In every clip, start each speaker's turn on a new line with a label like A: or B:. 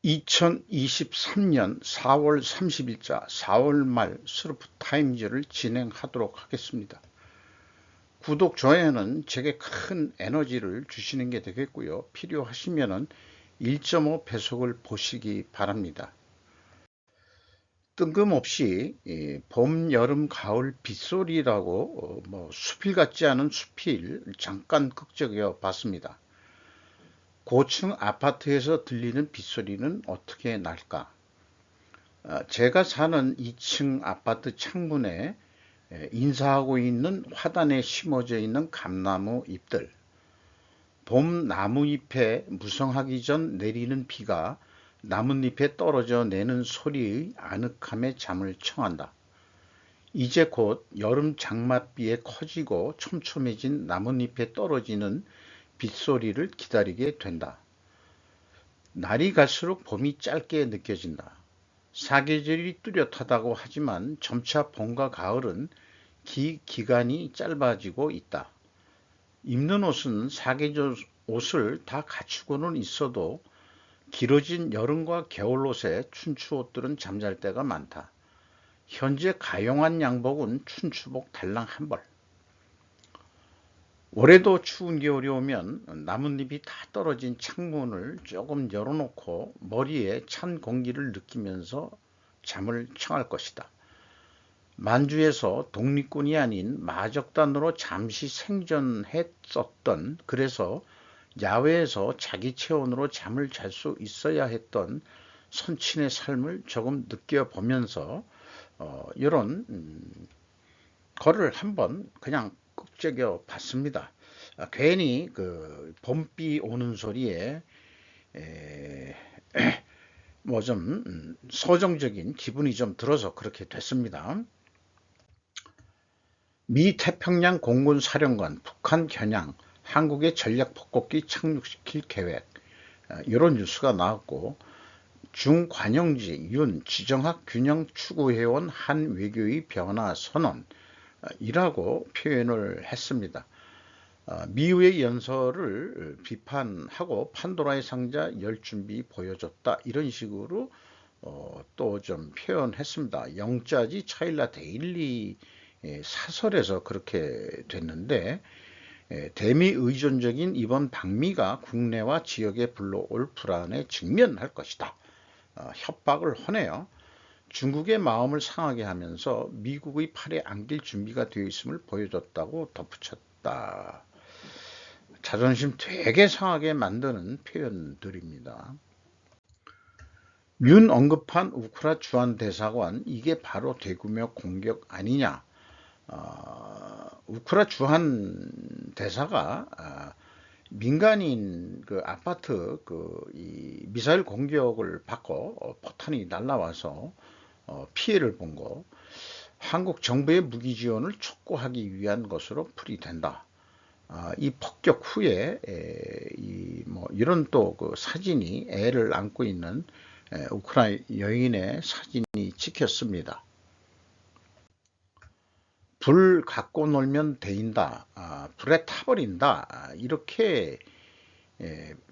A: 2023년 4월 30일자 4월 말 스루프 타임즈를 진행하도록 하겠습니다. 구독, 좋아요는 제게 큰 에너지를 주시는 게 되겠고요. 필요하시면 1.5 배속을 보시기 바랍니다. 뜬금없이 봄, 여름, 가을 빗소리라고 수필 같지 않은 수필 잠깐 극적여 봤습니다. 고층 아파트에서 들리는 빗소리는 어떻게 날까? 제가 사는 2층 아파트 창문에 인사하고 있는 화단에 심어져 있는 감나무 잎들. 봄 나무잎에 무성하기 전 내리는 비가 나뭇잎에 떨어져 내는 소리의 아늑함에 잠을 청한다. 이제 곧 여름 장맛비에 커지고 촘촘해진 나뭇잎에 떨어지는 빗소리를 기다리게 된다. 날이 갈수록 봄이 짧게 느껴진다. 사계절이 뚜렷하다고 하지만 점차 봄과 가을은 기간이 짧아지고 있다. 입는 옷은 사계절 옷을 다 갖추고는 있어도 길어진 여름과 겨울옷에 춘추옷들은 잠잘 때가 많다. 현재 가용한 양복은 춘추복 달랑 한 벌. 올해도 추운 겨울이 오면 나뭇잎이 다 떨어진 창문을 조금 열어놓고 머리에 찬 공기를 느끼면서 잠을 청할 것이다. 만주에서 독립군이 아닌 마적단으로 잠시 생존했었던, 그래서 야외에서 자기 체온으로 잠을 잘 수 있어야 했던 선친의 삶을 조금 느껴보면서 이런 거를 한번 그냥 끄적여 봤습니다. 괜히 그 봄비 오는 소리에 뭐 좀 서정적인 기분이 좀 들어서 그렇게 됐습니다. 미 태평양 공군 사령관 북한 겨냥 한국의 전략 폭격기 착륙시킬 계획, 이런 뉴스가 나왔고, 중관용지 윤 지정학 균형 추구해온 한 외교의 변화 선언, 이라고 표현을 했습니다. 미우의 연설을 비판하고 판도라의 상자 열 준비 보여줬다, 이런 식으로 또 좀 표현했습니다. 영자지 차일라 데일리 사설에서 그렇게 됐는데, 대미 의존적인 이번 방미가 국내와 지역에 불러올 불안에 직면할 것이다. 협박을 하네요. 중국의 마음을 상하게 하면서 미국의 팔에 안길 준비가 되어 있음을 보여줬다고 덧붙였다. 자존심 되게 상하게 만드는 표현들입니다. 윤 언급한 우크라 주한 대사관, 이게 바로 대규모 공격 아니냐. 우크라 주한 대사가 민간인 그 아파트 이 미사일 공격을 받고 포탄이 날라와서 피해를 본 거, 한국 정부의 무기 지원을 촉구하기 위한 것으로 풀이된다. 이 폭격 후에 이런 또 그 사진이 애를 안고 있는 우크라이나 여인의 사진이 찍혔습니다. 불 갖고 놀면 데인다, 불에 타버린다, 이렇게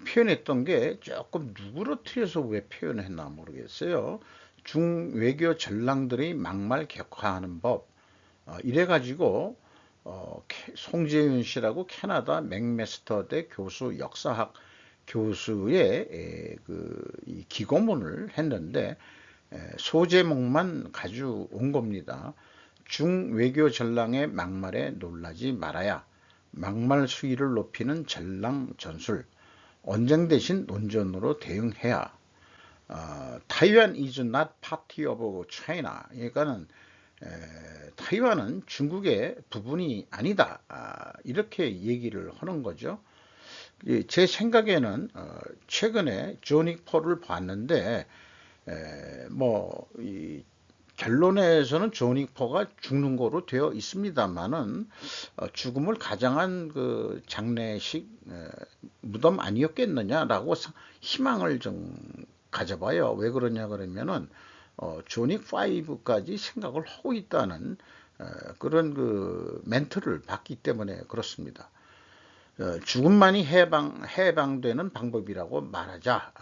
A: 표현했던 게 조금 누그러뜨려서 왜 표현했나 모르겠어요. 중외교 전랑들의 막말 격화하는 법, 이래가지고 송재윤 씨라고 캐나다 맥메스터대 교수, 역사학 교수의 이 기고문을 했는데 소제목만 가져온 겁니다. 중외교 전랑의 막말에 놀라지 말아야. 막말 수위를 높이는 전랑 전술. 언쟁 대신 논전으로 대응해야. 타이완 is not part of China. 그러니까는 타이완은 중국의 부분이 아니다, 이렇게 얘기를 하는 거죠. 제 생각에는 최근에 존윅 포를 봤는데 결론에서는 존윅 포가 죽는 거로 되어 있습니다만은 죽음을 가장한 그 장례식 무덤 아니었겠느냐라고 희망을 좀 가져봐요. 왜 그러냐 그러면은 존윅 5까지 생각을 하고 있다는 그런 그 멘트를 받기 때문에 그렇습니다. 죽음만이 해방되는 방법이라고 말하자.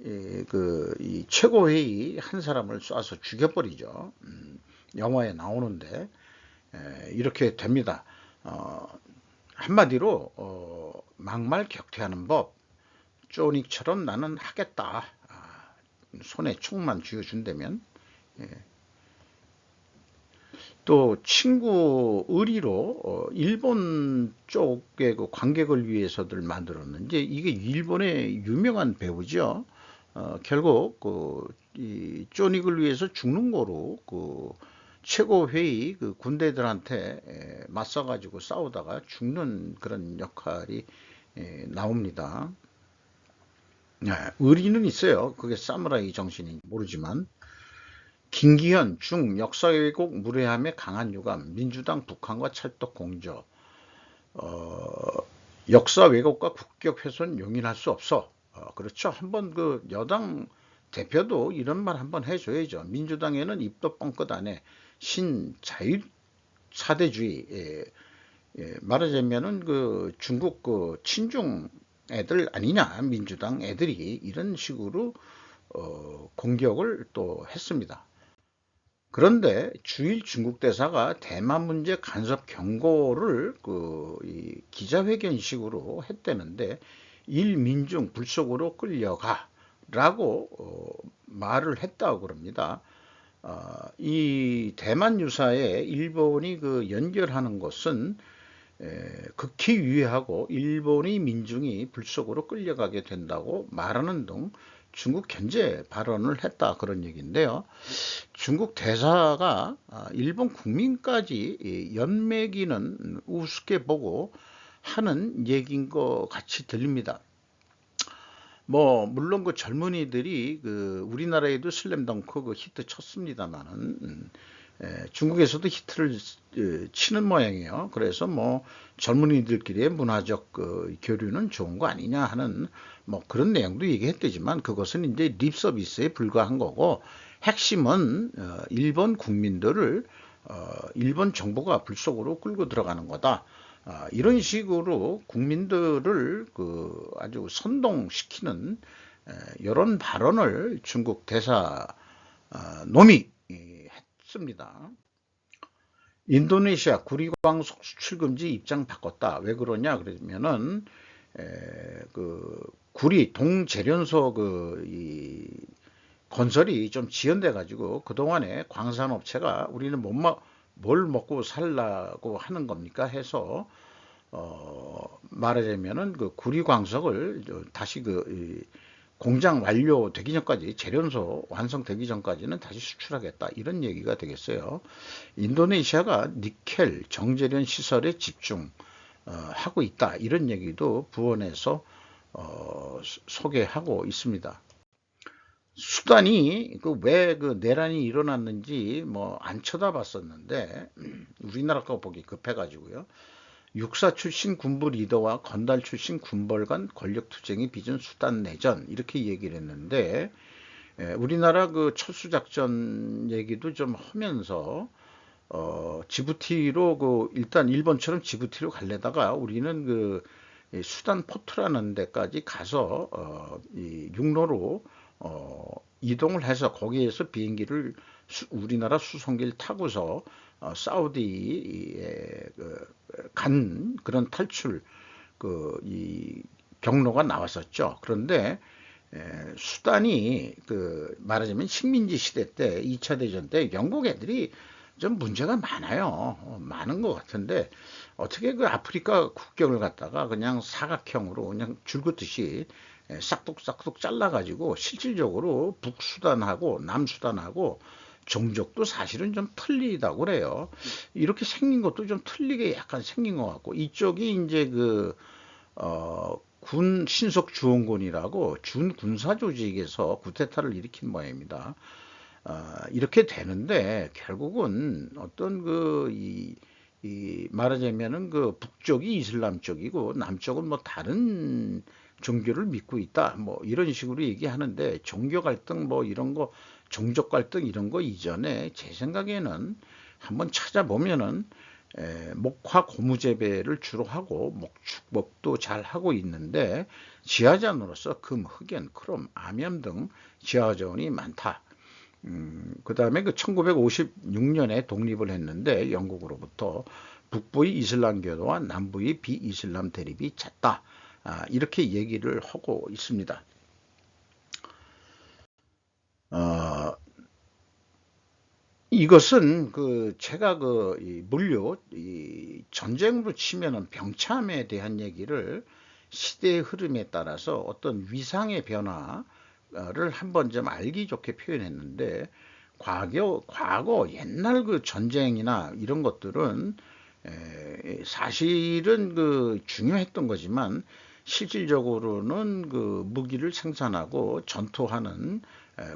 A: 이 최고회의 한 사람을 쏴서 죽여버리죠. 영화에 나오는데 이렇게 됩니다. 한마디로 막말 격퇴하는 법, 쪼닉처럼 나는 하겠다. 손에 총만 쥐어준다면. 또 친구 의리로 일본 쪽의 그 관객을 위해서들 만들었는데 이게 일본의 유명한 배우죠. 결국 이 쪼닉을 위해서 죽는 거로 최고회의 군대들한테 맞서가지고 싸우다가 죽는 그런 역할이 나옵니다. 의리는 있어요. 그게 사무라이 정신인지 모르지만. 김기현 중 역사 왜곡 무례함에 강한 유감, 민주당 북한과 찰떡 공조. 역사 왜곡과 국격 훼손 용인할 수 없어. 그렇죠. 한번 여당 대표도 이런 말 한번 해줘야죠. 민주당에는 입도 뻥끗 안에 신자유 사대주의, 말하자면은 중국 친중 애들 아니냐, 민주당 애들이 이런 식으로 공격을 또 했습니다. 그런데 주일 중국 대사가 대만 문제 간섭 경고를 이 기자회견식으로 했다는데 일민중 불속으로 끌려가라고 말을 했다고 그럽니다. 이 대만 유사에 일본이 연결하는 것은 극히 유해하고 일본의 민중이 불속으로 끌려가게 된다고 말하는 등 중국 견제 발언을 했다 그런 얘기인데요. 중국 대사가 일본 국민까지 연맥이는 우습게 보고 하는 얘기인 것 같이 들립니다. 물론 젊은이들이 우리나라에도 슬램덩크 히트 쳤습니다만은 중국에서도 히트를 치는 모양이에요. 그래서 젊은이들끼리의 문화적 교류는 좋은 거 아니냐 하는 그런 내용도 얘기했대지만 그것은 이제 립 서비스에 불과한 거고 핵심은 일본 국민들을 일본 정부가 불속으로 끌고 들어가는 거다. 이런 식으로 국민들을 아주 선동시키는 이런 발언을 중국 대사 놈이 했습니다. 인도네시아 구리광석 수출금지 입장 바꿨다. 왜 그러냐 그러면은 구리 동재련소 이 건설이 좀 지연돼 가지고 그동안에 광산업체가 우리는 뭘 먹고 살라고 하는 겁니까 해서 말하자면은 구리광석을 다시 공장 완료되기 전까지 재련소 완성되기 전까지는 다시 수출하겠다 이런 얘기가 되겠어요. 인도네시아가 니켈 정제련 시설에 집중하고 있다 이런 얘기도 부원에서 소개하고 있습니다. 수단이 왜 내란이 일어났는지 안 쳐다봤었는데 우리나라 거 보기 급해가지고요. 육사 출신 군부 리더와 건달 출신 군벌 간 권력투쟁이 빚은 수단 내전 이렇게 얘기를 했는데 우리나라 철수작전 얘기도 좀 하면서 지부티로 일단 일본처럼 지부티로 갈래다가 우리는 수단 포트라는 데까지 가서 이 육로로 이동을 해서 거기에서 비행기를 우리나라 수송기를 타고서 사우디에 간 그런 탈출 이 경로가 나왔었죠. 그런데 수단이 말하자면 식민지 시대 때 2차 대전 때 영국 애들이 좀 문제가 많아요. 많은 것 같은데 어떻게 아프리카 국경을 갖다가 그냥 사각형으로 그냥 줄 긋듯이 싹둑싹둑 잘라가지고 실질적으로 북수단하고 남수단하고 종족도 사실은 좀 틀리다고 그래요. 이렇게 생긴 것도 좀 틀리게 약간 생긴 것 같고 이쪽이 이제 군 신속 주원군이라고 준 군사 조직에서 쿠데타를 일으킨 모양입니다. 이렇게 되는데 결국은 어떤 이 말하자면은 북쪽이 이슬람 쪽이고 남쪽은 다른 종교를 믿고 있다. 이런 식으로 얘기하는데 종교 갈등 이런 거 종족 갈등 이런 거 이전에 제 생각에는 한번 찾아보면은 목화 고무 재배를 주로 하고 목축목도 잘 하고 있는데 지하자원으로서 금, 흑연, 크롬, 암염 등 지하자원이 많다. 그 다음에 그 1956년에 독립을 했는데 영국으로부터 북부의 이슬람교도와 남부의 비이슬람 대립이 잦다. 이렇게 얘기를 하고 있습니다. 이것은 제가 이 물류 이 전쟁으로 치면은 병참에 대한 얘기를 시대의 흐름에 따라서 어떤 위상의 변화를 한번 좀 알기 좋게 표현했는데 과거 옛날 그 전쟁이나 이런 것들은 사실은 중요했던 거지만 실질적으로는 무기를 생산하고 전투하는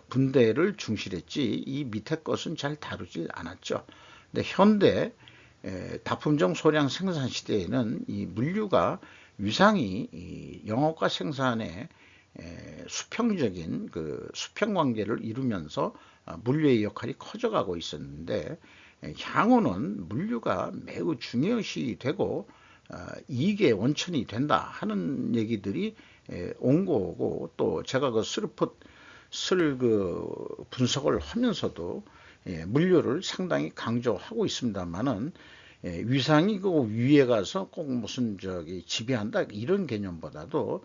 A: 군대를 중시했지 이 밑에 것은 잘 다루질 않았죠. 근데 현대 다품종 소량 생산 시대에는 이 물류가 위상이 이 영업과 생산에 수평적인 수평 관계를 이루면서 물류의 역할이 커져가고 있었는데 향후는 물류가 매우 중요시 되고 이익의 원천이 된다 하는 얘기들이 온 거고, 또 제가 분석을 하면서도 물류를 상당히 강조하고 있습니다만은 위상이 위에 가서 꼭 무슨 지배한다 이런 개념보다도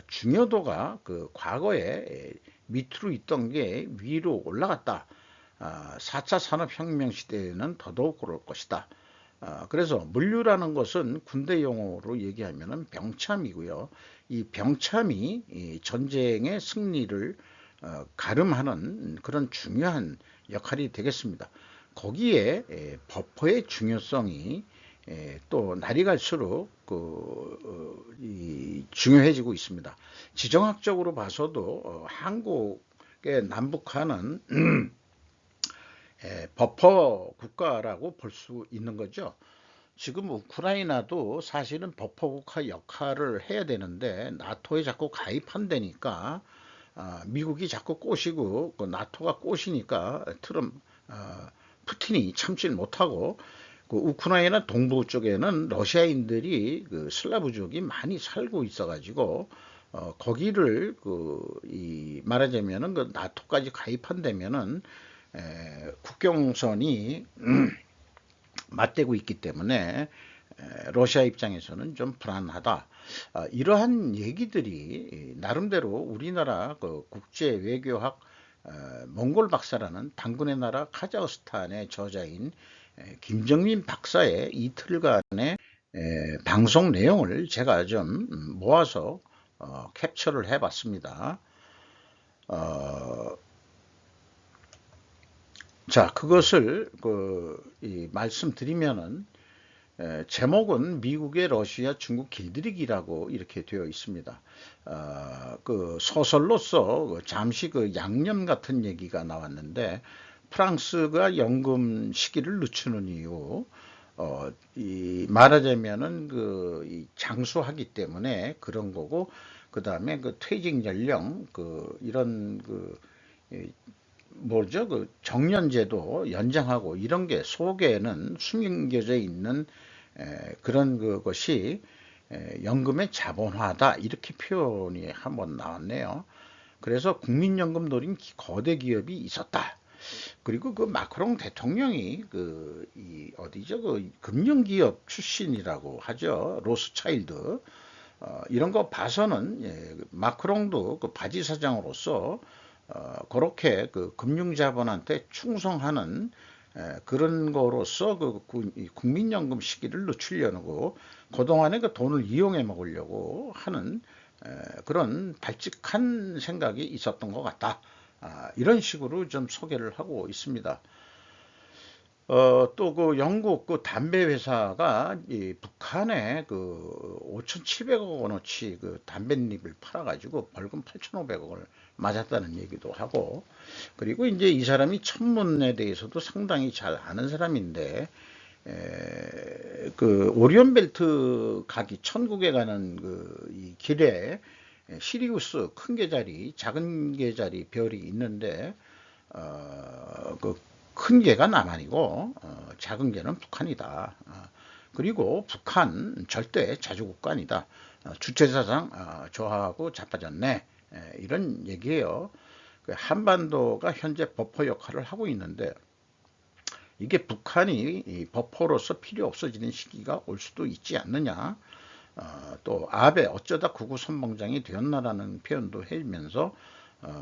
A: 중요도가 과거에 밑으로 있던 게 위로 올라갔다. 4차 산업혁명 시대에는 더더욱 그럴 것이다. 그래서 물류라는 것은 군대 용어로 얘기하면 병참이고요. 이 병참이 이 전쟁의 승리를 가름하는 그런 중요한 역할이 되겠습니다. 거기에 버퍼의 중요성이 또 날이 갈수록 중요해지고 있습니다. 지정학적으로 봐서도 한국의 남북한은 버퍼 국가라고 볼 수 있는 거죠. 지금 우크라이나도 사실은 버퍼 국가 역할을 해야 되는데 나토에 자꾸 가입한다니까 미국이 자꾸 꼬시고 나토가 꼬시니까 푸틴이 참질 못하고 우크라이나 동부 쪽에는 러시아인들이 슬라브족이 많이 살고 있어가지고 거기를 말하자면은 나토까지 가입한다면은 국경선이 맞대고 있기 때문에 러시아 입장에서는 좀 불안하다. 이러한 얘기들이 나름대로 우리나라 국제 외교학 몽골 박사라는 당군의 나라 카자흐스탄의 저자인 김정민 박사의 이틀간의 방송 내용을 제가 좀 모아서 캡처를 해봤습니다. 자, 그것을 말씀드리면은 제목은 미국의 러시아 중국 길들이기라고 이렇게 되어 있습니다. 소설로서 잠시 양념 같은 얘기가 나왔는데 프랑스가 연금 시기를 늦추는 이유, 말하자면은 장수하기 때문에 그런 거고, 그 다음에 퇴직 연령 이런 정년제도 연장하고 이런 게 속에는 숨겨져 있는 그런 것이 연금의 자본화다 이렇게 표현이 한번 나왔네요. 그래서 국민연금 노린 거대 기업이 있었다. 그리고 마크롱 대통령이 금융기업 출신이라고 하죠. 로스차일드. 이런 거 봐서는 마크롱도 바지 사장으로서 그렇게 금융자본한테 충성하는 그런 거로서 국민연금 시기를 늦추려고 그동안에 돈을 이용해 먹으려고 하는 그런 발칙한 생각이 있었던 것 같다. 이런 식으로 좀 소개를 하고 있습니다. 또 영국 담배 회사가 북한에 5,700억 원어치 담뱃잎을 팔아가지고 벌금 8,500억을 맞았다는 얘기도 하고, 그리고 이제 이 사람이 천문에 대해서도 상당히 잘 아는 사람인데 오리온벨트 가기 천국에 가는 이 길에 시리우스 큰 계자리 작은 계자리 별이 있는데 큰 개가 남한이고 작은 개는 북한이다. 그리고 북한 절대 자주국가 아니다. 주체사상 저하하고 자빠졌네. 이런 얘기예요. 한반도가 현재 버퍼 역할을 하고 있는데 이게 북한이 버퍼로서 필요 없어지는 시기가 올 수도 있지 않느냐. 또 아베 어쩌다 구구 선봉장이 되었나라는 표현도 해면서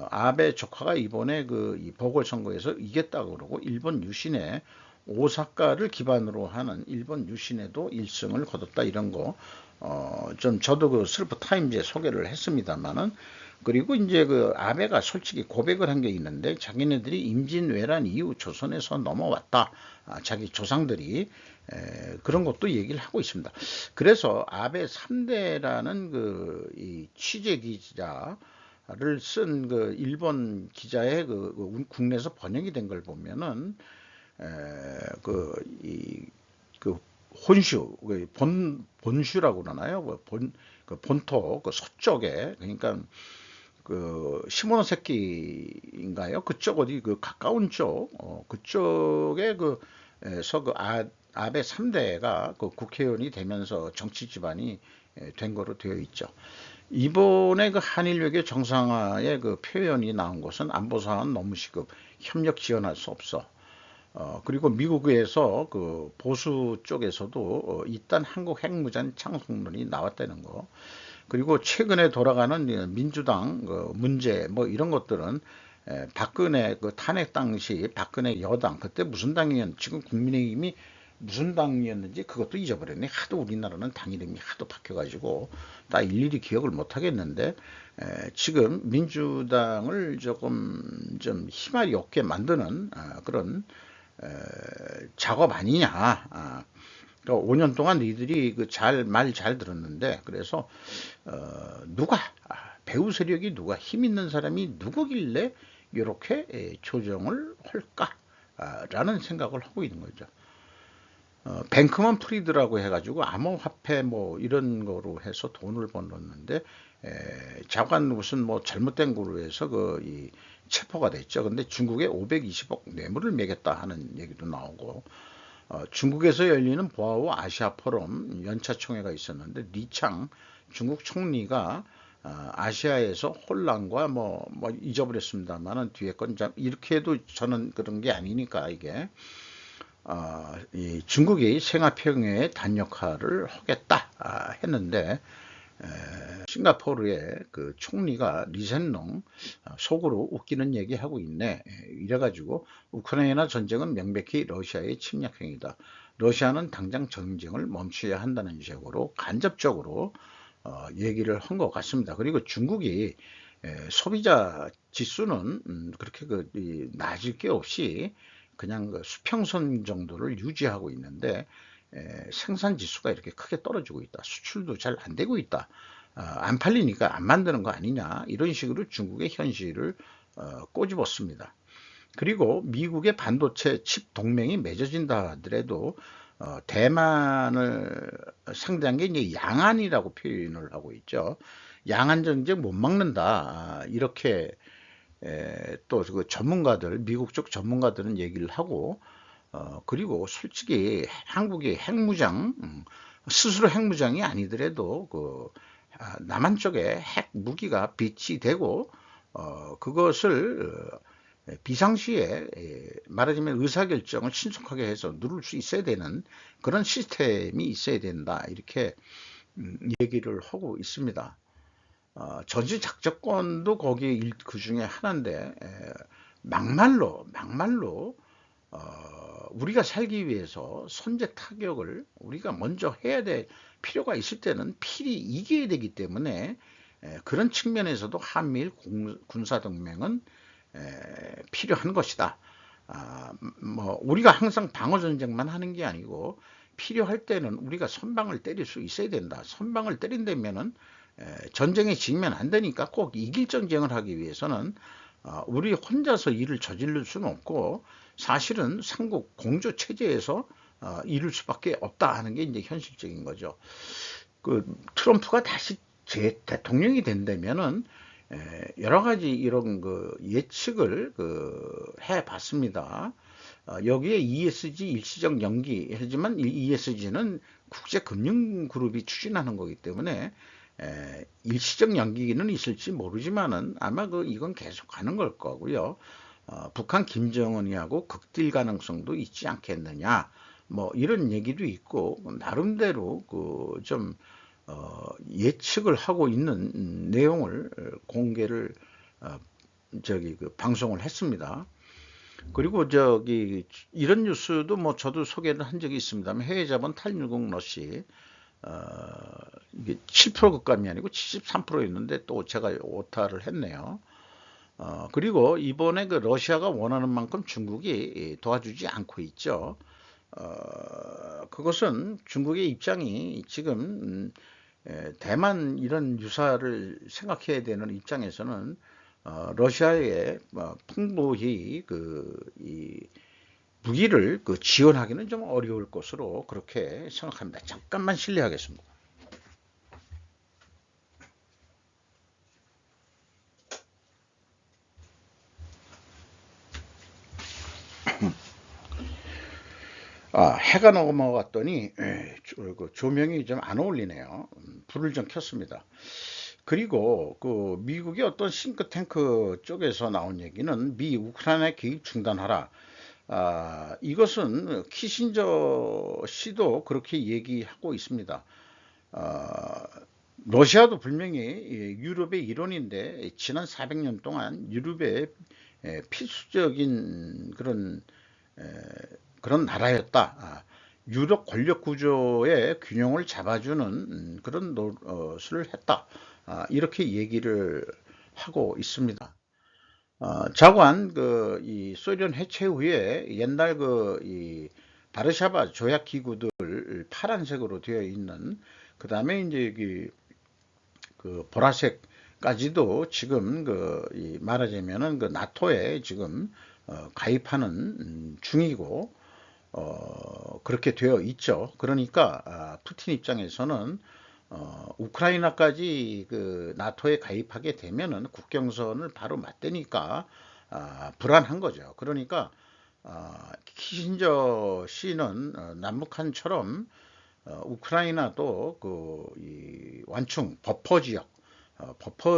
A: 아베 조카가 이번에 이 보궐선거에서 이겼다고 그러고 일본 유신에 오사카를 기반으로 하는 일본 유신에도 1승을 거뒀다 이런 거 좀 저도 그 슬프 타임즈에 소개를 했습니다만은 그리고 이제 그 아베가 솔직히 고백을 한 게 있는데 자기네들이 임진왜란 이후 조선에서 넘어왔다. 자기 조상들이 그런 것도 얘기를 하고 있습니다. 그래서 아베 3대라는 이 취재 기자를 쓴 그 일본 기자의 국내에서 번역이 된 걸 보면은 그 혼슈 본슈라고 그러나요? 본토 서쪽에 그러니까 그 시모노세키인가요? 그쪽 어디 가까운 쪽 그쪽에 에서 아베 3대가 국회의원이 되면서 정치 기반이 된 거로 되어 있죠. 이번에 한일 외교 정상화의 표현이 나온 것은 안보 사안 너무 시급, 협력 지원할 수 없어. 그리고 미국에서 보수 쪽에서도 일단 한국 핵무장 창속론이 나왔다는 거. 그리고 최근에 돌아가는 민주당 문제 뭐 이런 것들은 박근혜 탄핵 당시 박근혜 여당 그때 무슨 당이었는지 지금 국민의힘이 무슨 당이었는지 그것도 잊어버렸네. 하도 우리나라는 당 이름이 하도 바뀌어가지고 나 일일이 기억을 못 하겠는데 지금 민주당을 조금 좀 힘알이 없게 만드는 그런 작업 아니냐. 그러니까 5년 동안 니들이 말 잘 들었는데 그래서 누가 배후 세력이 누가 힘 있는 사람이 누구길래 이렇게 조정을 할까라는 생각을 하고 있는 거죠. 뱅크먼 프리드라고 해가지고 암호화폐 뭐 이런 거로 해서 돈을 벌었는데 자관 무슨 뭐 잘못된 거로 해서 이 체포가 됐죠. 근데 중국에 520억 뇌물을 매겼다 하는 얘기도 나오고 중국에서 열리는 보아오 아시아 포럼 연차 총회가 있었는데 리창 중국 총리가 아시아에서 혼란과 뭐 잊어버렸습니다만은 뒤에 건 이렇게 해도 저는 그런 게 아니니까 이게 이 중국이 생화평화의 단역할을 하겠다 했는데 싱가포르의 총리가 리센롱 속으로 웃기는 얘기하고 있네. 이래가지고 우크라이나 전쟁은 명백히 러시아의 침략 행위다. 러시아는 당장 전쟁을 멈춰야 한다는 식으로 간접적으로 얘기를 한 것 같습니다. 그리고 중국이 소비자 지수는 그렇게 낮을 게 없이 그냥 수평선 정도를 유지하고 있는데 생산 지수가 이렇게 크게 떨어지고 있다. 수출도 잘 안 되고 있다. 안 팔리니까 안 만드는 거 아니냐. 이런 식으로 중국의 현실을 꼬집었습니다. 그리고 미국의 반도체 칩 동맹이 맺어진다 하더라도 대만을 상대한 게 이제 양안이라고 표현을 하고 있죠. 양안 전쟁 못 막는다. 이렇게 또 전문가들, 미국 쪽 전문가들은 얘기를 하고 그리고 솔직히 한국이 핵무장 스스로 핵무장이 아니더라도 남한 쪽에 핵 무기가 비치되고 그것을 비상시에 말하자면 의사결정을 신속하게 해서 누를 수 있어야 되는 그런 시스템이 있어야 된다 이렇게 얘기를 하고 있습니다. 전지작전권도 거기 그 중에 하나인데 막말로 우리가 살기 위해서 선제 타격을 우리가 먼저 해야 될 필요가 있을 때는 필히 이겨야 되기 때문에 그런 측면에서도 한미일 군사동맹은 필요한 것이다. 뭐 우리가 항상 방어전쟁만 하는 게 아니고 필요할 때는 우리가 선방을 때릴 수 있어야 된다. 선방을 때린다면은 전쟁에 지면 안 되니까 꼭 이길 전쟁을 하기 위해서는 우리 혼자서 일을 저지를 수는 없고 사실은 삼국 공조 체제에서 이룰 수밖에 없다 하는 게 이제 현실적인 거죠. 트럼프가 다시 대통령이 된다면은 여러 가지 이런 예측을 해봤습니다. 여기에 ESG 일시적 연기 하지만 ESG는 국제금융그룹이 추진하는 거기 때문에 일시적 연기는 있을지 모르지만은 아마 이건 계속 가는 걸 거고요. 북한 김정은이하고 극딜 가능성도 있지 않겠느냐. 뭐 이런 얘기도 있고 나름대로 좀 예측을 하고 있는 내용을 공개를 방송을 했습니다. 그리고 이런 뉴스도 뭐 저도 소개를 한 적이 있습니다만 해외 자본 탈유국 러시 이게 7% 급감이 아니고 73%였는데 또 제가 오타를 했네요. 그리고 이번에 러시아가 원하는 만큼 중국이 도와주지 않고 있죠. 그것은 중국의 입장이 지금 대만 이런 유사를 생각해야 되는 입장에서는 러시아에 풍부히 이 무기를 지원하기는 좀 어려울 것으로 그렇게 생각합니다. 잠깐만 실례하겠습니다. 해가 넘어갔더니 조명이 좀 안 어울리네요. 불을 좀 켰습니다. 그리고 미국의 어떤 싱크탱크 쪽에서 나온 얘기는 미 우크라이나 개입 중단하라. 이것은 키신저 씨도 그렇게 얘기하고 있습니다. 러시아도 분명히 유럽의 일원인데 지난 400년 동안 유럽의 필수적인 그런 나라였다. 유럽 권력 구조의 균형을 잡아주는 그런 노릇을 했다. 이렇게 얘기를 하고 있습니다. 자관 이 소련 해체 후에 옛날 이 바르샤바 조약 기구들 파란색으로 되어 있는 그 다음에 이제 보라색까지도 지금 말하자면은 나토에 지금 가입하는 중이고 그렇게 되어 있죠. 그러니까 푸틴 입장에서는 우크라이나까지 나토에 가입하게 되면은 국경선을 바로 맞대니까 불안한 거죠. 그러니까 키신저 씨는 남북한처럼 우크라이나도 이 완충 버퍼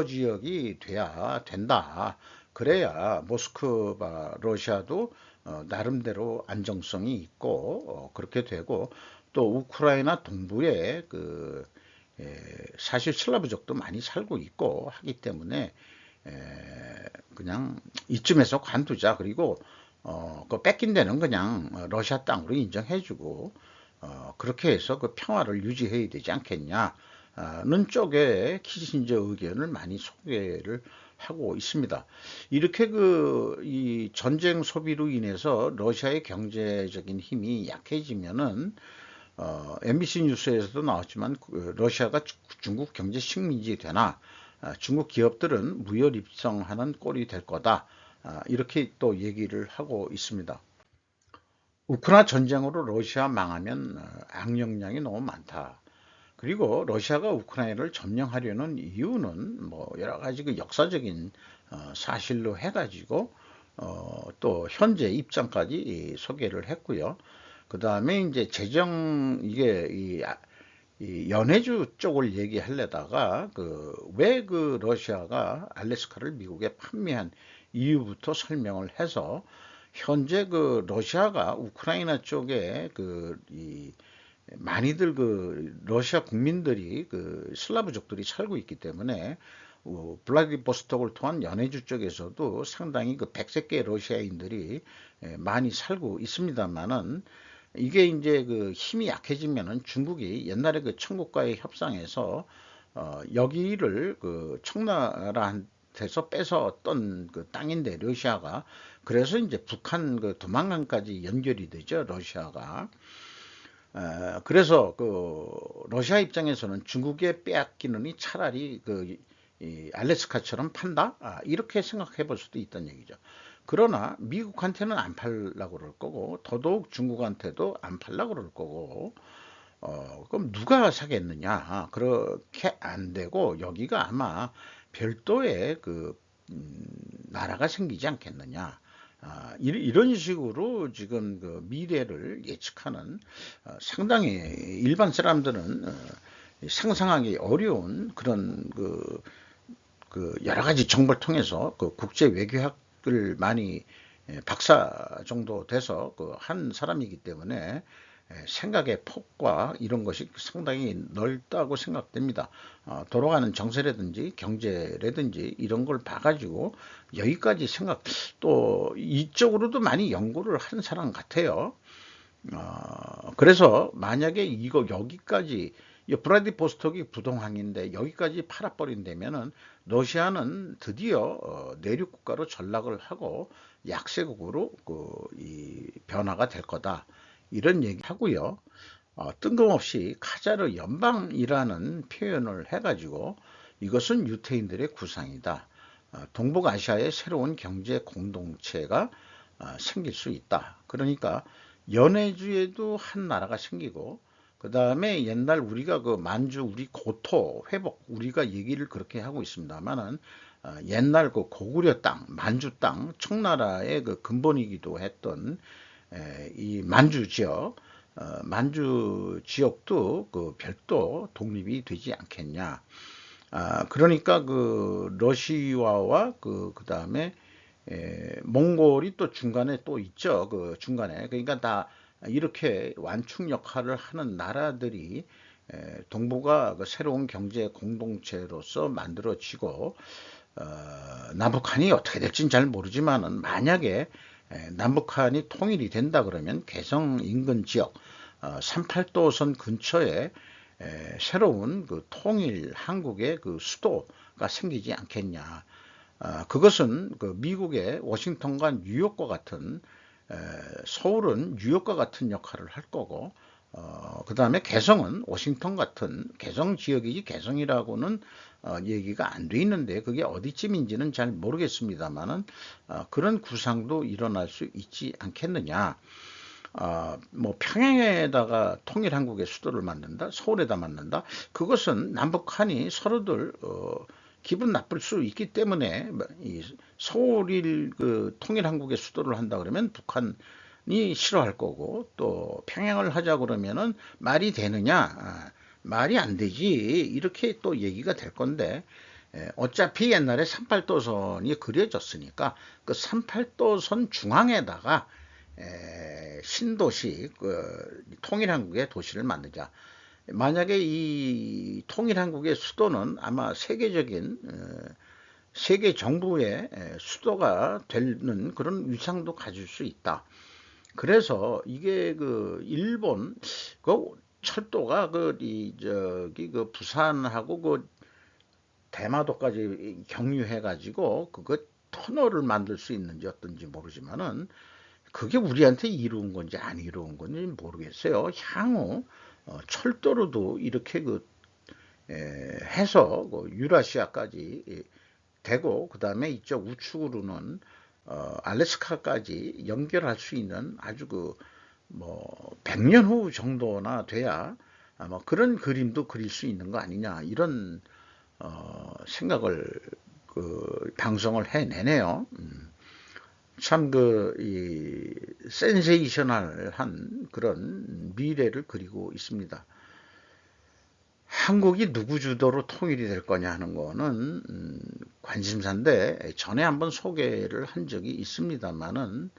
A: 지역이 돼야 된다. 그래야 모스크바 러시아도 나름대로 안정성이 있고 그렇게 되고 또 우크라이나 동부에 사실 슬라브족도 많이 살고 있고 하기 때문에 그냥 이쯤에서 관두자. 그리고 그 뺏긴 데는 그냥 러시아 땅으로 인정해주고 그렇게 해서 평화를 유지해야 되지 않겠냐는 쪽에 키신저 의견을 많이 소개를 하고 있습니다. 이렇게 이 전쟁 소비로 인해서 러시아의 경제적인 힘이 약해지면은 MBC 뉴스에서도 나왔지만 러시아가 중국 경제 식민지 되나 중국 기업들은 무혈 입성하는 꼴이 될 거다. 이렇게 또 얘기를 하고 있습니다. 우크라이나 전쟁으로 러시아 망하면 악영향이 너무 많다. 그리고 러시아가 우크라이나를 점령하려는 이유는 뭐 여러 가지 역사적인 사실로 해가지고 또 현재 입장까지 소개를 했고요. 그 다음에 이제 이게 이 연해주 쪽을 얘기하려다가 왜 러시아가 알래스카를 미국에 판매한 이유부터 설명을 해서 현재 러시아가 우크라이나 쪽에 많이들 러시아 국민들이 슬라브족들이 살고 있기 때문에 블라디보스톡을 통한 연해주 쪽에서도 상당히 백색계 러시아인들이 많이 살고 있습니다만은 이게 이제 힘이 약해지면은 중국이 옛날에 청국과의 협상에서 여기를 청나라한테서 뺏어왔던 땅인데 러시아가 그래서 이제 북한 두만강까지 연결이 되죠. 러시아가. 그래서 러시아 입장에서는 중국에 빼앗기느니 차라리 이 알래스카처럼 판다? 이렇게 생각해 볼 수도 있다는 얘기죠. 그러나 미국한테는 안 팔라고 그럴 거고 더더욱 중국한테도 안 팔라고 그럴 거고 그럼 누가 사겠느냐? 그렇게 안 되고 여기가 아마 별도의 나라가 생기지 않겠느냐? 이런 식으로 지금 그 미래를 예측하는 상당히 일반 사람들은 상상하기 어려운 그런 그 여러 가지 정보를 통해서 그 국제 외교학을 많이 박사 정도 돼서 그 한 사람이기 때문에 생각의 폭과 이런 것이 상당히 넓다고 생각됩니다. 돌아가는 정세라든지 경제라든지 이런 걸 봐가지고 여기까지 생각, 또 이쪽으로도 많이 연구를 한 사람 같아요. 그래서 만약에 이거 여기까지 브라디보스톡이 부동항인데 여기까지 팔아버린다면은 러시아는 드디어 내륙 국가로 전락을 하고 약세국으로 이 변화가 될 거다. 이런 얘기 하고요. 뜬금없이 카자르 연방이라는 표현을 해가지고 이것은 유태인들의 구상이다. 동북아시아의 새로운 경제 공동체가 생길 수 있다. 그러니까 연해주에도 한 나라가 생기고, 그 다음에 옛날 우리가 그 만주 우리 고토 회복 우리가 얘기를 그렇게 하고 있습니다만은 옛날 그 고구려 땅 만주 땅 청나라의 그 근본이기도 했던 이 만주 지역, 만주 지역도 그 별도 독립이 되지 않겠냐. 그러니까 그 러시아와 그 다음에 몽골이 또 중간에 또 있죠. 그 중간에. 그러니까 다 이렇게 완충 역할을 하는 나라들이 동북아 그 새로운 경제 공동체로서 만들어지고, 남북한이 어떻게 될지는 잘 모르지만은 만약에 남북한이 통일이 된다 그러면 개성 인근 지역 38도선 근처에 새로운 그 통일 한국의 그 수도가 생기지 않겠냐. 그것은 그 미국의 워싱턴과 뉴욕과 같은, 서울은 뉴욕과 같은 역할을 할 거고, 그 다음에 개성은 워싱턴 같은 개성 지역이지, 개성이라고는 얘기가 안 돼 있는데 그게 어디쯤인지는 잘 모르겠습니다만은 그런 구상도 일어날 수 있지 않겠느냐. 뭐 평양에다가 통일한국의 수도를 만든다, 서울에다 만든다. 그것은 남북한이 서로들 기분 나쁠 수 있기 때문에, 이 서울을 그 통일한국의 수도를 한다 그러면 북한이 싫어할 거고, 또 평양을 하자 그러면은 말이 되느냐, 말이 안 되지, 이렇게 또 얘기가 될 건데, 어차피 옛날에 38도선이 그려졌으니까 그 38도선 중앙에다가 신도시, 그 통일한국의 도시를 만들자. 만약에 이 통일한국의 수도는 아마 세계적인 세계 정부의 수도가 되는 그런 위상도 가질 수 있다. 그래서 이게 그 일본 그 철도가 저기 그 부산하고 그 대마도까지 경유해 가지고 그거 터널을 만들 수 있는지 어떤지 모르지만은 그게 우리한테 이루은 건지 안 이루은 건지 모르겠어요. 향후 철도로도 이렇게 해서 유라시아까지 되고, 그 다음에 이쪽 우측으로는 알래스카까지 연결할 수 있는 아주 뭐 100년 후 정도나 돼야 아마 그런 그림도 그릴 수 있는 거 아니냐, 이런 생각을 방송을 해내네요. 참 이 센세이셔널한 그런 미래를 그리고 있습니다. 한국이 누구 주도로 통일이 될 거냐 하는 거는 관심사인데, 전에 한번 소개를 한 적이 있습니다만은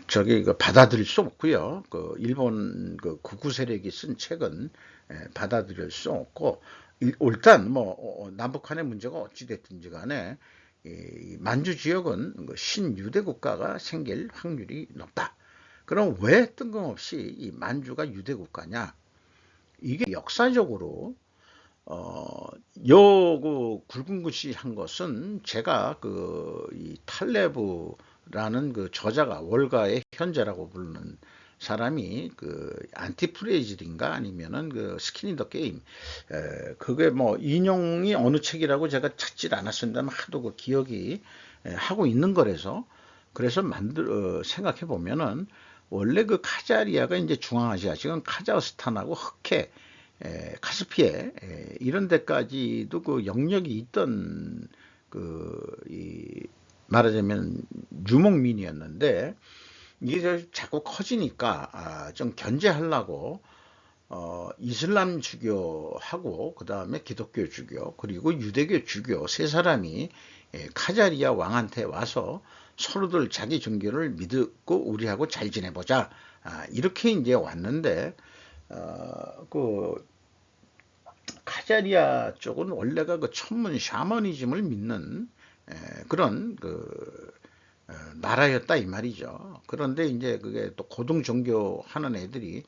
A: 저기 받아들일 수 없고요. 그 일본 그 극우 세력이 쓴 책은 받아들일 수 없고, 일단 뭐 남북한의 문제가 어찌 됐든지 간에 이 만주 지역은 신유대 국가가 생길 확률이 높다. 그럼 왜 뜬금없이 이 만주가 유대 국가냐? 이게 역사적으로 요 굵은 글씨 한 것은 제가 이 탈레브라는 그 저자가 월가의 현재라고 부르는 사람이 안티프레이즐인가 아니면은 스킨 인 더 게임, 그게 뭐 인용이 어느 책이라고 제가 찾질 않았습니다만 하도 기억이 하고 있는 거라서, 그래서 생각해 보면은 원래 카자리아가 이제 중앙아시아, 지금 카자흐스탄하고 흑해, 카스피해 이런 데까지도 영역이 있던 이 말하자면 유목민이었는데 이게 자꾸 커지니까 좀 견제하려고 이슬람 주교하고 그 다음에 기독교 주교 그리고 유대교 주교 세 사람이 카자리아 왕한테 와서 서로들 자기 종교를 믿고 우리하고 잘 지내보자 이렇게 이제 왔는데 그 카자리아 쪽은 원래가 그 천문 샤머니즘을 믿는 그런 나라였다 이 말이죠. 그런데 이제 그게 또 고등 종교 하는 애들이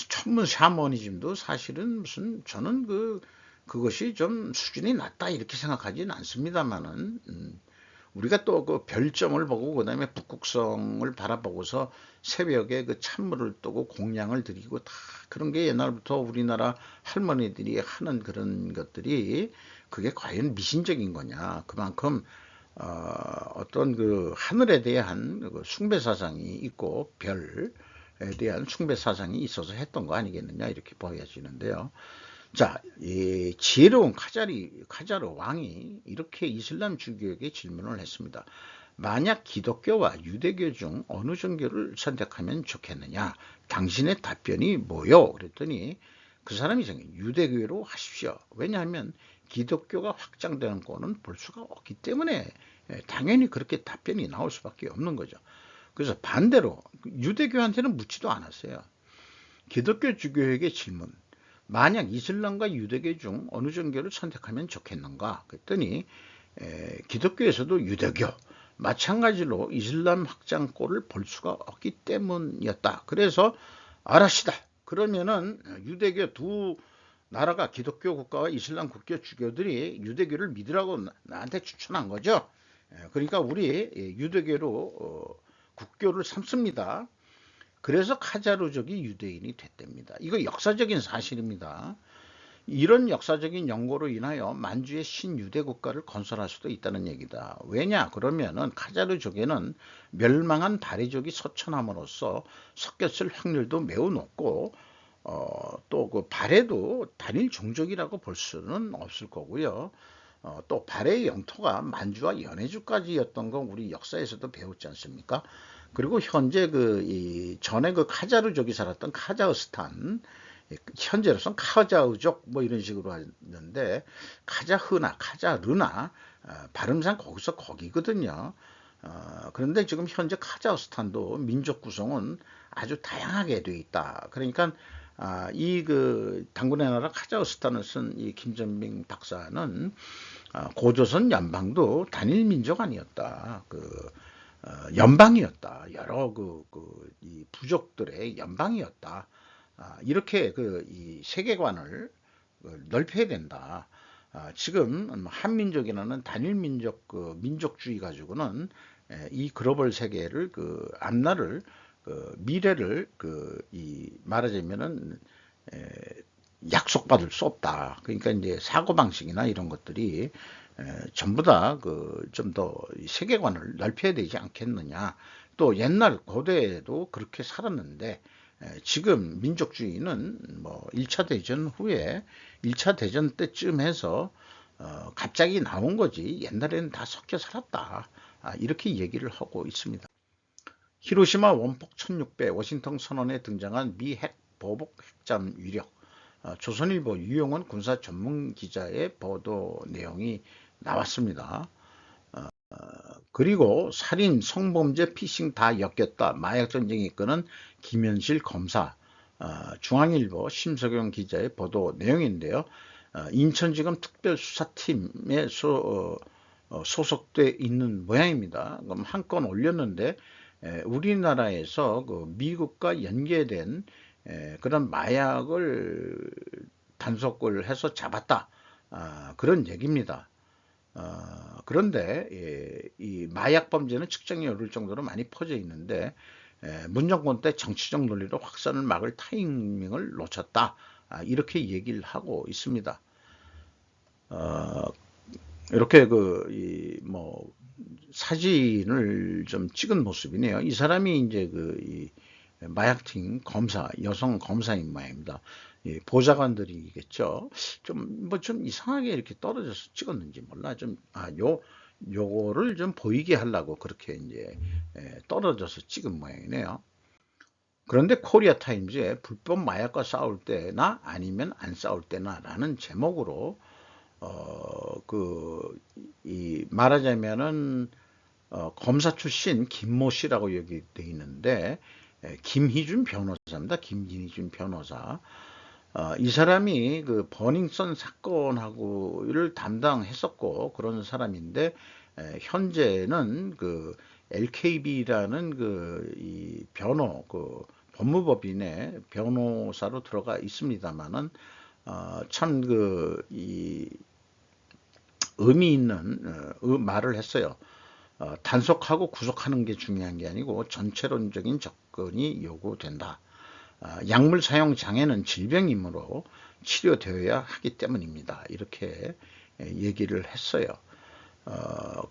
A: 천문 샤머니즘도 사실은 무슨 저는 그것이 좀 수준이 낮다 이렇게 생각하지는 않습니다만은 우리가 또 그 별점을 보고 그다음에 북극성을 바라보고서 새벽에 그 찬물을 뜨고 공양을 드리고 다 그런 게 옛날부터 우리나라 할머니들이 하는 그런 것들이 그게 과연 미신적인 거냐 그만큼 어떤 그 하늘에 대한 그 숭배 사상이 있고 별에 대한 숭배 사상이 있어서 했던 거 아니겠느냐 이렇게 보여지는데요. 자, 이 지혜로운 카자르 왕이 이렇게 이슬람 주교에게 질문을 했습니다. 만약 기독교와 유대교 중 어느 종교를 선택하면 좋겠느냐? 당신의 답변이 뭐요? 그랬더니 그 사람이 정해 유대교로 하십시오. 왜냐하면 기독교가 확장되는 꼴은 볼 수가 없기 때문에 당연히 그렇게 답변이 나올 수밖에 없는 거죠. 그래서 반대로 유대교한테는 묻지도 않았어요. 기독교 주교에게 질문. 만약 이슬람과 유대교 중 어느 종교를 선택하면 좋겠는가? 그랬더니 기독교에서도 유대교, 마찬가지로 이슬람 확장꼴을 볼 수가 없기 때문이었다. 그래서 알았시다. 그러면은 유대교 두 나라가 기독교 국가와 이슬람 국교 주교들이 유대교를 믿으라고 나한테 추천한 거죠. 그러니까 우리 유대교로 국교를 삼습니다. 그래서 카자르족이 유대인이 됐답니다. 이거 역사적인 사실입니다. 이런 역사적인 연고로 인하여 만주의 신유대 국가를 건설할 수도 있다는 얘기다. 왜냐 그러면은 카자르족에는 멸망한 바리족이 서천함으로써 섞였을 확률도 매우 높고 또 그 발해도 단일 종족이라고 볼 수는 없을 거고요. 또 발해의 영토가 만주와 연해주까지였던 건 우리 역사에서도 배웠지 않습니까? 그리고 현재 전에 그 카자르족이 살았던 카자흐스탄, 현재로선 카자흐족 뭐 이런 식으로 하는데 카자흐나 카자르나 발음상 거기서 거기거든요. 그런데 지금 현재 카자흐스탄도 민족 구성은 아주 다양하게 되어 있다. 그러니까 이 당군의 나라 카자흐스탄을 쓴 이 김전빙 박사는 고조선 연방도 단일 민족 아니었다. 연방이었다. 여러 이 부족들의 연방이었다. 이렇게 이 세계관을 넓혀야 된다. 지금 한민족이라는 단일 민족 민족주의 가지고는 이 글로벌 세계를 앞날을 미래를 이 말하자면은 약속받을 수 없다. 그러니까 이제 사고방식이나 이런 것들이 전부 다 좀 더 세계관을 넓혀야 되지 않겠느냐. 또 옛날 고대에도 그렇게 살았는데 지금 민족주의는 뭐 1차 대전 후에 1차 대전 때쯤 해서 갑자기 나온 거지 옛날에는 다 섞여 살았다. 이렇게 얘기를 하고 있습니다. 히로시마 원폭 1600 워싱턴 선언에 등장한 미 핵 보복 핵잠 위력 조선일보 유용원 군사 전문 기자의 보도 내용이 나왔습니다. 그리고 살인, 성범죄, 피싱 다 엮였다. 마약전쟁이 이끄는 김현실 검사 중앙일보 심석영 기자의 보도 내용인데요. 인천지검 특별수사팀에 소속돼 있는 모양입니다. 그럼 한 건 올렸는데 우리나라에서 미국과 연계된 그런 마약을 단속을 해서 잡았다. 그런 얘기입니다. 그런데 이 마약 범죄는 측정이 어려울 정도로 많이 퍼져 있는데 문정권 때 정치적 논리로 확산을 막을 타이밍을 놓쳤다. 이렇게 얘기를 하고 있습니다. 이렇게 뭐 사진을 좀 찍은 모습이네요. 이 사람이 이제 이 마약팀 검사, 여성 검사인 모양입니다. 보좌관들이겠죠. 좀 이상하게 이렇게 떨어져서 찍었는지 몰라. 요거를 좀 보이게 하려고 그렇게 이제 떨어져서 찍은 모양이네요. 그런데 코리아 타임즈에 불법 마약과 싸울 때나 아니면 안 싸울 때나 라는 제목으로 말하자면은 검사 출신 김모 씨라고 여기 돼 있는데 김희준 변호사입니다. 김희준 변호사. 이 사람이 그 버닝썬 사건하고를 담당했었고 그런 사람인데 현재는 그 LKB라는 이 법무법인의 변호사로 들어가 있습니다만은 참 이 의미 있는 말을 했어요. 단속하고 구속하는 게 중요한 게 아니고 전체론적인 접근이 요구된다. 약물 사용 장애는 질병이므로 치료되어야 하기 때문입니다. 이렇게 얘기를 했어요.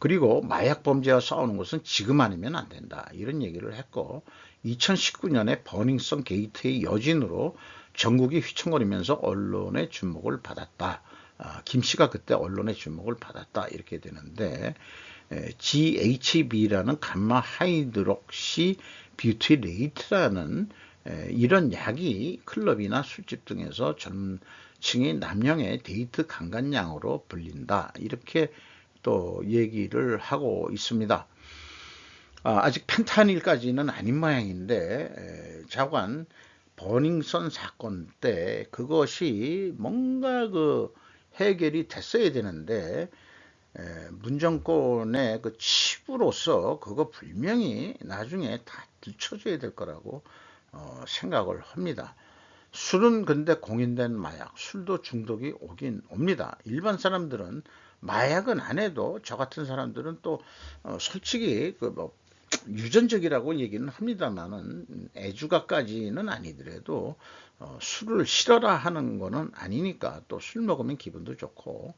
A: 그리고 마약 범죄와 싸우는 것은 지금 아니면 안 된다. 이런 얘기를 했고 2019년에 버닝썬 게이트의 여진으로 전국이 휘청거리면서 언론의 주목을 받았다. 김 씨가 그때 언론의 주목을 받았다. 이렇게 되는데 GHB라는 감마 하이드록시 뷰티레이트라는 이런 약이 클럽이나 술집 등에서 젊은층의 남녀의 데이트 강간약으로 불린다. 이렇게 또 얘기를 하고 있습니다. 아직 펜타닐까지는 아닌 모양인데 자관 버닝썬 사건 때 그것이 뭔가 해결이 됐어야 되는데 문정권의 그 치부로서 그거 분명히 나중에 다 들춰줘야 될 거라고 생각을 합니다. 술은 근데 공인된 마약, 술도 중독이 오긴 옵니다. 일반 사람들은 마약은 안 해도 저 같은 사람들은 또 솔직히 유전적이라고 얘기는 합니다만은 애주가까지는 아니더라도 술을 싫어라 하는 거는 아니니까 또 술 먹으면 기분도 좋고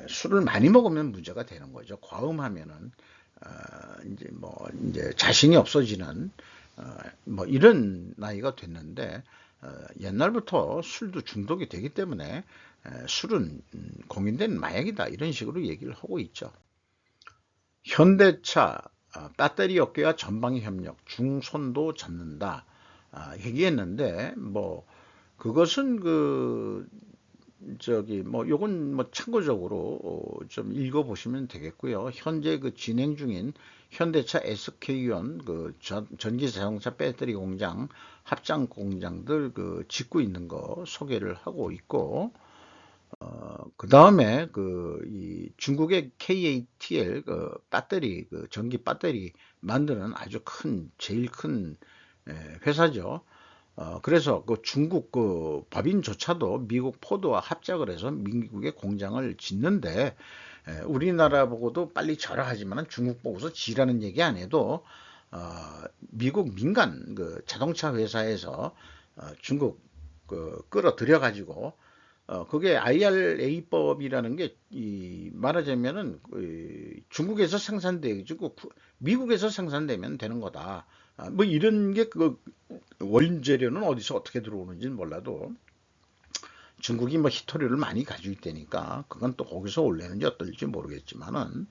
A: 술을 많이 먹으면 문제가 되는 거죠. 과음하면은 이제 자신이 없어지는 이런 나이가 됐는데 옛날부터 술도 중독이 되기 때문에 술은 공인된 마약이다 이런 식으로 얘기를 하고 있죠. 현대차 배터리 업계와 전방위 협력 중손도 잡는다 얘기했는데 그것은 요건 참고적으로 좀 읽어보시면 되겠고요. 현재 진행 중인 현대차 SK온 전기 자동차 배터리 공장 합장 공장들 짓고 있는 거 소개를 하고 있고, 그 다음에 이 중국의 KATL 배터리 전기 배터리 만드는 아주 제일 큰 회사죠. 그래서 중국 법인조차도 미국 포드와 합작을 해서 미국의 공장을 짓는데 우리나라 보고도 빨리 져라 하지만 중국 보고서 지라는 얘기 안 해도 미국 민간 자동차 회사에서 중국 끌어들여 가지고 그게 IRA법이라는 게 말하자면은 중국에서 생산되고 미국에서 생산되면 되는 거다. 이런 게 원재료는 어디서 어떻게 들어오는지는 몰라도 중국이 히토리를 많이 가지고 있다니까 그건 또 거기서 올리는지 어떨지 모르겠지만은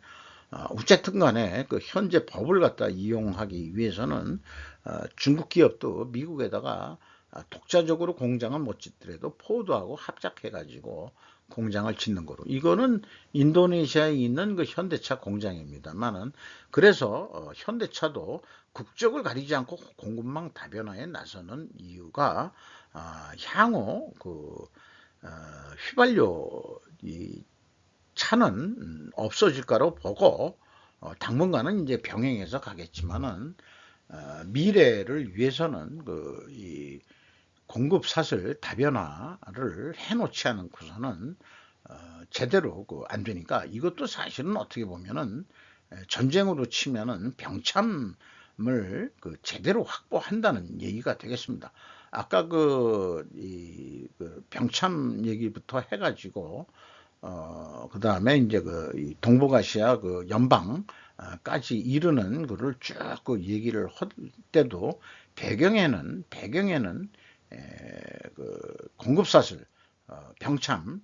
A: 어쨌든 간에 현재 법을 갖다 이용하기 위해서는 중국 기업도 미국에다가 독자적으로 공장을 못 짓더라도 포드하고 합작해 가지고 공장을 짓는 거로 이거는 인도네시아에 있는 현대차 공장입니다만은 그래서 현대차도 국적을 가리지 않고 공급망 다변화에 나서는 이유가 향후 휘발유 이 차는 없어질 거로 보고 당분간은 이제 병행해서 가겠지만은 미래를 위해서는 이 공급 사슬 다변화를 해놓지 않고서는 제대로 안 되니까 이것도 사실은 어떻게 보면은 전쟁으로 치면은 병참을 제대로 확보한다는 얘기가 되겠습니다. 아까 병참 얘기부터 해가지고 그 다음에 이제 이 동북아시아 연방까지 이르는 거를 쭉 얘기를 할 때도 배경에는 공급사슬, 병참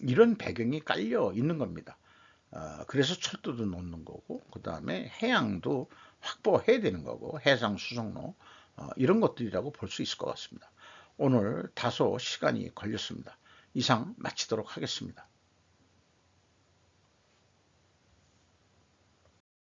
A: 이런 배경이 깔려 있는 겁니다. 그래서 철도도 놓는 거고, 그 다음에 해양도 확보해야 되는 거고, 해상 수송로 이런 것들이라고 볼 수 있을 것 같습니다. 오늘 다소 시간이 걸렸습니다. 이상 마치도록 하겠습니다.